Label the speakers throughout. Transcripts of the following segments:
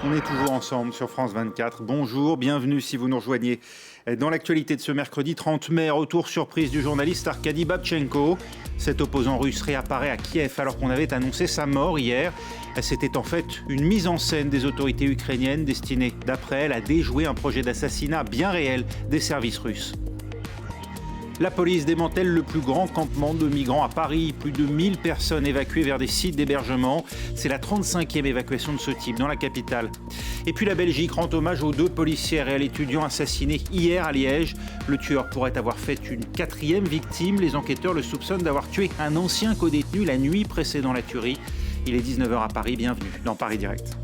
Speaker 1: On est toujours ensemble sur France 24. Bonjour, bienvenue si vous nous rejoignez. Dans l'actualité de ce mercredi 30 mai, retour surprise du journaliste Arkady Babchenko. Cet opposant russe réapparaît à Kiev alors qu'on avait annoncé sa mort hier. C'était en fait une mise en scène des autorités ukrainiennes destinée, d'après elle, à déjouer un projet d'assassinat bien réel des services russes. La police démantèle le plus grand campement de migrants à Paris. Plus de 1000 personnes évacuées vers des sites d'hébergement. C'est la 35e évacuation de ce type dans la capitale. Et puis la Belgique rend hommage aux 2 policières et à l'étudiant assassiné hier à Liège. Le tueur pourrait avoir fait une 4e victime. Les enquêteurs le soupçonnent d'avoir tué un ancien codétenu la nuit précédant la tuerie. Il est 19h à Paris. Bienvenue dans Paris Direct.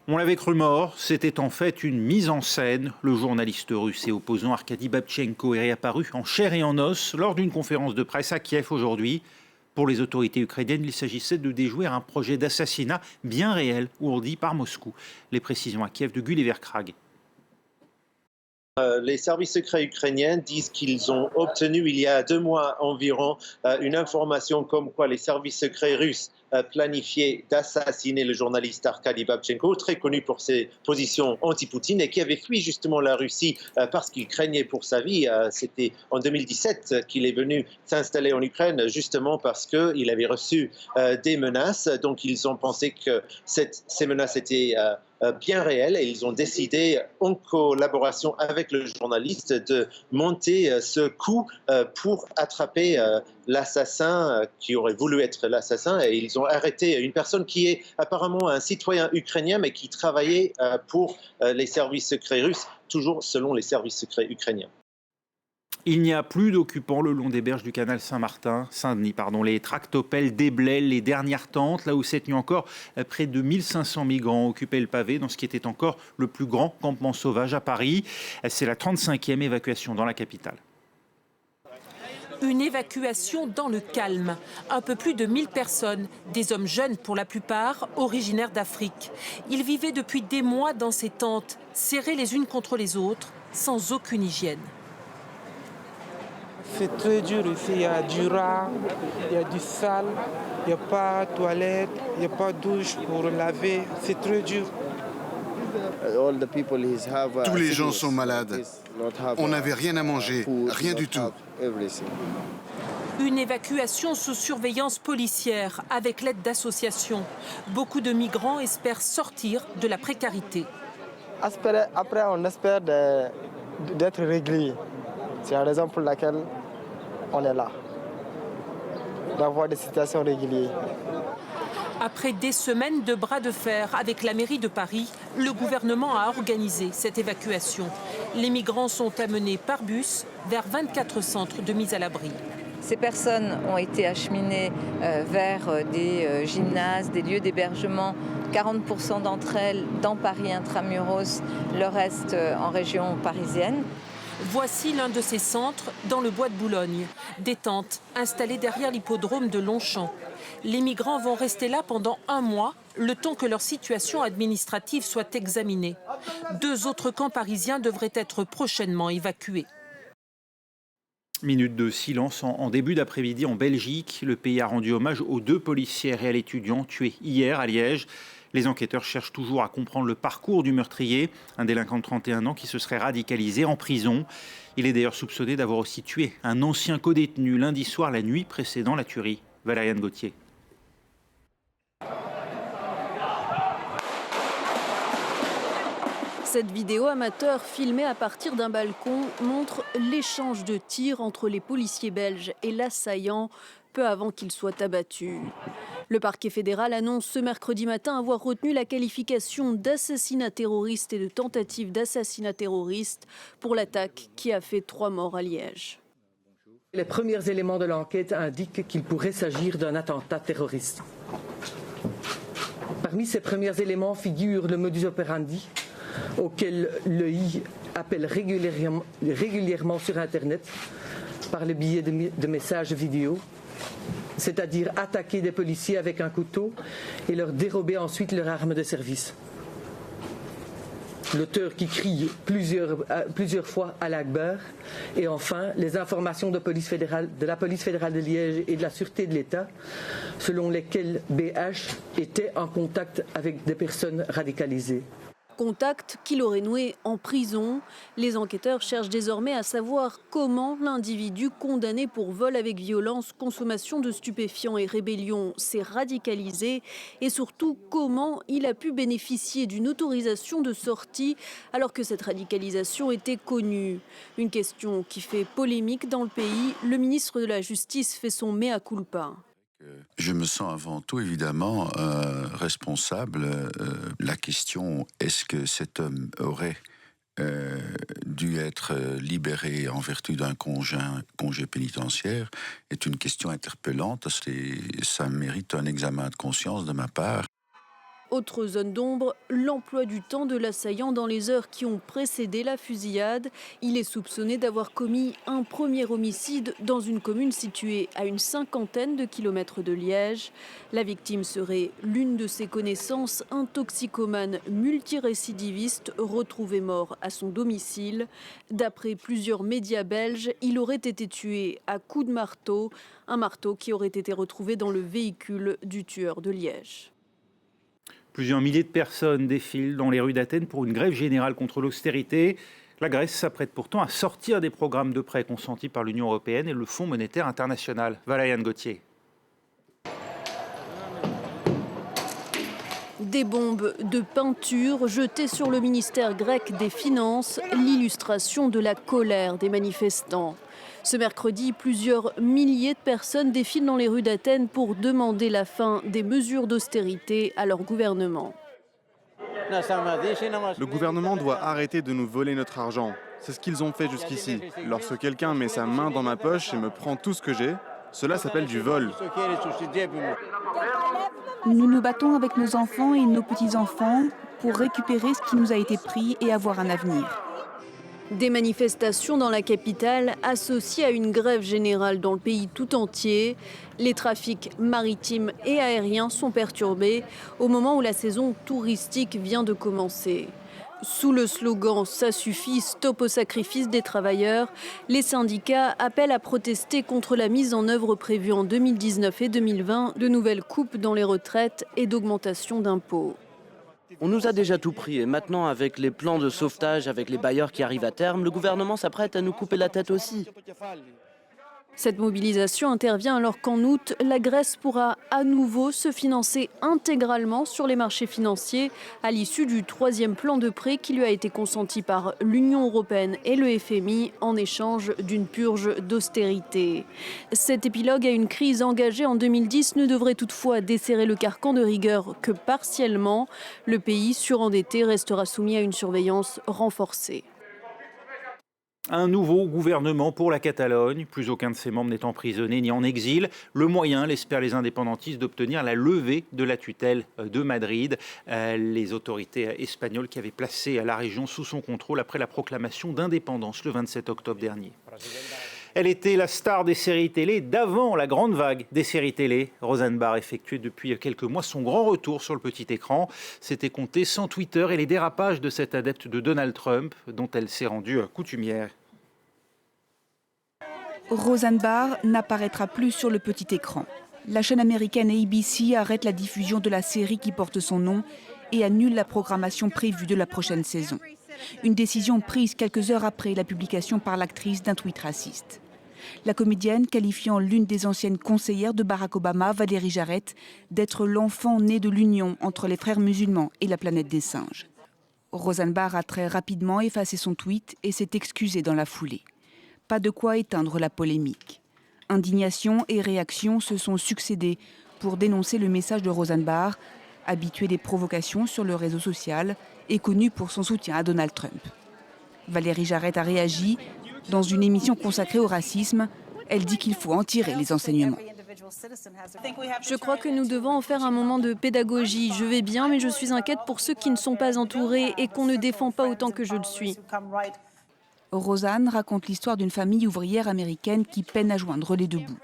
Speaker 1: On l'avait cru mort, c'était en fait une mise en scène. Le journaliste russe et opposant Arkady Babchenko est réapparu en chair et en os lors d'une conférence de presse à Kiev aujourd'hui. Pour les autorités ukrainiennes, il s'agissait de déjouer un projet d'assassinat bien réel, ourdi par Moscou. Les précisions à Kiev de Gulliver Krag.
Speaker 2: Les services secrets ukrainiens disent qu'ils ont obtenu il y a 2 mois environ une information comme quoi les services secrets russes planifiaient d'assassiner le journaliste Arkady Babchenko, très connu pour ses positions anti-Poutine et qui avait fui justement la Russie parce qu'il craignait pour sa vie. C'était en 2017 qu'il est venu s'installer en Ukraine justement parce qu'il avait reçu des menaces. Donc ils ont pensé que ces menaces étaient bien réel et ils ont décidé en collaboration avec le journaliste de monter ce coup pour attraper l'assassin qui aurait voulu être l'assassin et ils ont arrêté une personne qui est apparemment un citoyen ukrainien mais qui travaillait pour les services secrets russes, toujours selon les services secrets ukrainiens.
Speaker 1: Il n'y a plus d'occupants le long des berges du canal Saint-Denis. Les tractopelles déblaient les dernières tentes, là où cette nuit encore, près de 1500 migrants occupaient le pavé dans ce qui était encore le plus grand campement sauvage à Paris. C'est la 35e évacuation dans la capitale.
Speaker 3: Une évacuation dans le calme. Un peu plus de 1000 personnes, des hommes jeunes pour la plupart, originaires d'Afrique. Ils vivaient depuis des mois dans ces tentes, serrées les unes contre les autres, sans aucune hygiène.
Speaker 4: C'est très dur ici, il y a du rat, il y a du sale, il n'y a pas de toilette, il n'y a pas de douche pour laver, c'est très dur.
Speaker 5: Tous les gens sont malades. On n'avait rien à manger, rien du tout.
Speaker 3: Une évacuation sous surveillance policière avec l'aide d'associations. Beaucoup de migrants espèrent sortir de la précarité.
Speaker 6: Après, on espère d'être régulier. C'est la raison pour laquelle on est là, d'avoir des situations régulières.
Speaker 3: Après des semaines de bras de fer avec la mairie de Paris, le gouvernement a organisé cette évacuation. Les migrants sont amenés par bus vers 24 centres de mise à l'abri.
Speaker 7: Ces personnes ont été acheminées vers des gymnases, des lieux d'hébergement. 40% d'entre elles dans Paris intramuros, le reste en région parisienne.
Speaker 3: Voici l'un de ces centres dans le bois de Boulogne. Des tentes installées derrière l'hippodrome de Longchamp. Les migrants vont rester là pendant 1 mois, le temps que leur situation administrative soit examinée. 2 autres camps parisiens devraient être prochainement évacués.
Speaker 1: Minute de silence en début d'après-midi en Belgique. Le pays a rendu hommage aux 2 policières et à l'étudiant tués hier à Liège. Les enquêteurs cherchent toujours à comprendre le parcours du meurtrier, un délinquant de 31 ans qui se serait radicalisé en prison. Il est d'ailleurs soupçonné d'avoir aussi tué un ancien codétenu lundi soir, la nuit précédant la tuerie. Valériane Gauthier.
Speaker 8: Cette vidéo amateur filmée à partir d'un balcon montre l'échange de tirs entre les policiers belges et l'assaillant peu avant qu'il soit abattu. Le parquet fédéral annonce ce mercredi matin avoir retenu la qualification d'assassinat terroriste et de tentative d'assassinat terroriste pour l'attaque qui a fait 3 morts à Liège.
Speaker 9: Les premiers éléments de l'enquête indiquent qu'il pourrait s'agir d'un attentat terroriste. Parmi ces premiers éléments figure le modus operandi auquel l'EI appelle régulièrement sur Internet par le biais de messages vidéo c'est-à-dire attaquer des policiers avec un couteau et leur dérober ensuite leur arme de service. L'auteur qui crie plusieurs fois à l'Akbar. Et enfin, les informations de la police fédérale de Liège et de la sûreté de l'État, selon lesquelles BH était en contact avec des personnes radicalisées.
Speaker 8: Contact qu'il aurait noué en prison. Les enquêteurs cherchent désormais à savoir comment l'individu condamné pour vol avec violence, consommation de stupéfiants et rébellion s'est radicalisé et surtout comment il a pu bénéficier d'une autorisation de sortie alors que cette radicalisation était connue. Une question qui fait polémique dans le pays. Le ministre de la Justice fait son mea culpa.
Speaker 10: Je me sens avant tout évidemment responsable. La question, est-ce que cet homme aurait dû être libéré en vertu d'un congé pénitentiaire, est une question interpellante. Ça mérite un examen de conscience de ma part.
Speaker 8: Autre zone d'ombre, l'emploi du temps de l'assaillant dans les heures qui ont précédé la fusillade. Il est soupçonné d'avoir commis un premier homicide dans une commune située à une 50aine de kilomètres de Liège. La victime serait l'une de ses connaissances, un toxicomane multirécidiviste retrouvé mort à son domicile. D'après plusieurs médias belges, il aurait été tué à coups de marteau, un marteau qui aurait été retrouvé dans le véhicule du tueur de Liège.
Speaker 1: Plusieurs milliers de personnes défilent dans les rues d'Athènes pour une grève générale contre l'austérité. La Grèce s'apprête pourtant à sortir des programmes de prêts consentis par l'Union européenne et le Fonds monétaire international. Valériane Gauthier.
Speaker 8: Des bombes de peinture jetées sur le ministère grec des Finances, l'illustration de la colère des manifestants. Ce mercredi, plusieurs milliers de personnes défilent dans les rues d'Athènes pour demander la fin des mesures d'austérité à leur gouvernement.
Speaker 11: Le gouvernement doit arrêter de nous voler notre argent. C'est ce qu'ils ont fait jusqu'ici. Lorsque quelqu'un met sa main dans ma poche et me prend tout ce que j'ai, cela s'appelle du vol.
Speaker 12: Nous nous battons avec nos enfants et nos petits-enfants pour récupérer ce qui nous a été pris et avoir un avenir.
Speaker 8: Des manifestations dans la capitale associées à une grève générale dans le pays tout entier. Les trafics maritimes et aériens sont perturbés au moment où la saison touristique vient de commencer. Sous le slogan « Ça suffit, stop au sacrifice des travailleurs », les syndicats appellent à protester contre la mise en œuvre prévue en 2019 et 2020 de nouvelles coupes dans les retraites et d'augmentation d'impôts.
Speaker 13: On nous a déjà tout pris et maintenant avec les plans de sauvetage, avec les bailleurs qui arrivent à terme, le gouvernement s'apprête à nous couper la tête aussi.
Speaker 8: Cette mobilisation intervient alors qu'en août, la Grèce pourra à nouveau se financer intégralement sur les marchés financiers à l'issue du 3e plan de prêt qui lui a été consenti par l'Union européenne et le FMI en échange d'une purge d'austérité. Cet épilogue à une crise engagée en 2010 ne devrait toutefois desserrer le carcan de rigueur que partiellement. Le pays surendetté restera soumis à une surveillance renforcée.
Speaker 1: Un nouveau gouvernement pour la Catalogne, plus aucun de ses membres n'est emprisonné ni en exil. Le moyen, l'espèrent les indépendantistes, d'obtenir la levée de la tutelle de Madrid. Les autorités espagnoles qui avaient placé la région sous son contrôle après la proclamation d'indépendance le 27 octobre dernier. Elle était la star des séries télé d'avant la grande vague des séries télé. Roseanne Barr effectuait depuis quelques mois son grand retour sur le petit écran. C'était compté sans Twitter et les dérapages de cette adepte de Donald Trump dont elle s'est rendue coutumière.
Speaker 12: Roseanne Barr n'apparaîtra plus sur le petit écran. La chaîne américaine ABC arrête la diffusion de la série qui porte son nom et annule la programmation prévue de la prochaine saison. Une décision prise quelques heures après la publication par l'actrice d'un tweet raciste. La comédienne, qualifiant l'une des anciennes conseillères de Barack Obama, Valérie Jarrett, d'être l'enfant né de l'union entre les frères musulmans et la planète des singes. Roseanne Barr a très rapidement effacé son tweet et s'est excusée dans la foulée. Pas de quoi éteindre la polémique. Indignation et réaction se sont succédées pour dénoncer le message de Roseanne Barr, habituée des provocations sur le réseau social et connue pour son soutien à Donald Trump. Valérie Jarrett a réagi. Dans une émission consacrée au racisme, elle dit qu'il faut en tirer les enseignements.
Speaker 8: Je crois que nous devons en faire un moment de pédagogie. Je vais bien, mais je suis inquiète pour ceux qui ne sont pas entourés et qu'on ne défend pas autant que je le suis.
Speaker 12: Rosanne raconte l'histoire d'une famille ouvrière américaine qui peine à joindre les deux bouts.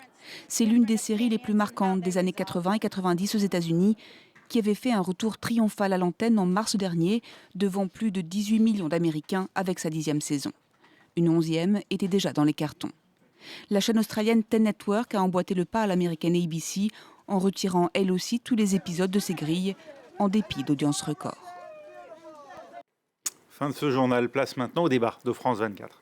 Speaker 12: C'est l'une des séries les plus marquantes des années 80 et 90 aux États-Unis, qui avait fait un retour triomphal à l'antenne en mars dernier, devant plus de 18 millions d'Américains avec sa 10e saison. Une 11e était déjà dans les cartons. La chaîne australienne Ten Network a emboîté le pas à l'américaine ABC en retirant elle aussi tous les épisodes de ses grilles, en dépit d'audience record.
Speaker 1: Fin de ce journal, place maintenant au débat de France 24.